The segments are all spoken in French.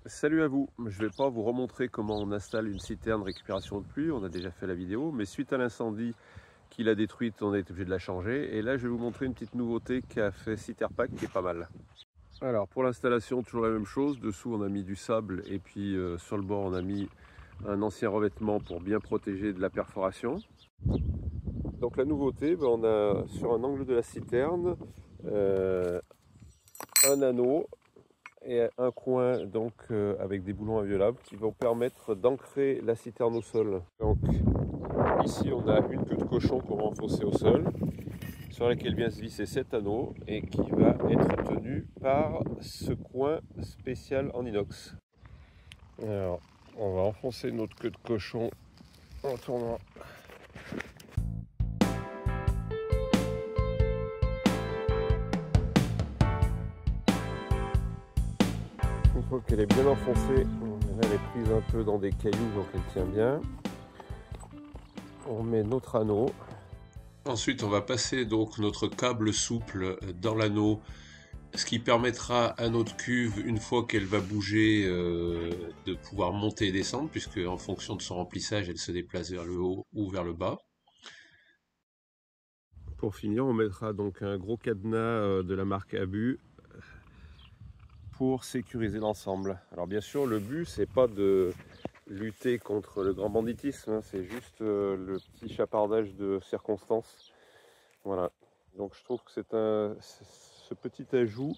Salut à vous, je ne vais pas vous remontrer comment on installe une citerne récupération de pluie, on a déjà fait la vidéo, mais suite à l'incendie qui l'a détruite, on a été obligé de la changer. Et là, je vais vous montrer une petite nouveauté qu'a fait Citerpack qui est pas mal. Alors pour l'installation, toujours la même chose, dessous on a mis du sable et puis sur le bord on a mis un ancien revêtement pour bien protéger de la perforation. Donc la nouveauté, on a sur un angle de la citerne un anneau et un coin donc avec des boulons inviolables qui vont permettre d'ancrer la citerne au sol. Donc ici on a une queue de cochon qu'on va enfoncer au sol, sur laquelle vient se visser cet anneau et qui va être tenu par ce coin spécial en inox. Alors on va enfoncer notre queue de cochon en tournant. Une fois qu'elle est bien enfoncée, elle est prise un peu dans des cailloux donc elle tient bien. On met notre anneau. Ensuite on va passer donc notre câble souple dans l'anneau, ce qui permettra à notre cuve, une fois qu'elle va bouger, de pouvoir monter et descendre, puisque en fonction de son remplissage elle se déplace vers le haut ou vers le bas. Pour finir, on mettra donc un gros cadenas de la marque Abu pour sécuriser l'ensemble. Alors bien sûr, le but c'est pas de lutter contre le grand banditisme, hein, c'est juste le petit chapardage de circonstances. Voilà. Donc je trouve que ce petit ajout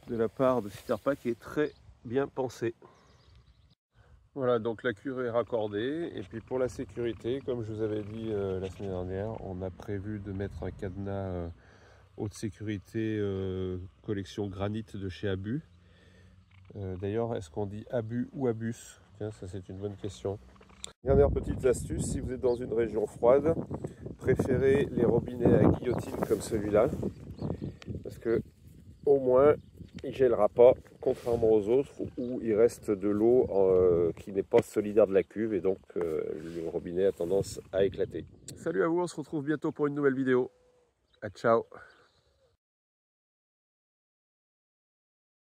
de la part de Citerpack est très bien pensé. Voilà, donc la cuve est raccordée et puis pour la sécurité, comme je vous avais dit la semaine dernière, on a prévu de mettre un cadenas haute sécurité collection granit de chez Abu. D'ailleurs, est-ce qu'on dit Abu ou Abus? Tiens, ça c'est une bonne question. Dernière petite astuce, si vous êtes dans une région froide, préférez les robinets à guillotine comme celui-là, parce que au moins il ne gèlera pas, contrairement aux autres où il reste de l'eau qui n'est pas solidaire de la cuve et donc le robinet a tendance à éclater. Salut à vous, on se retrouve bientôt pour une nouvelle vidéo. Ciao.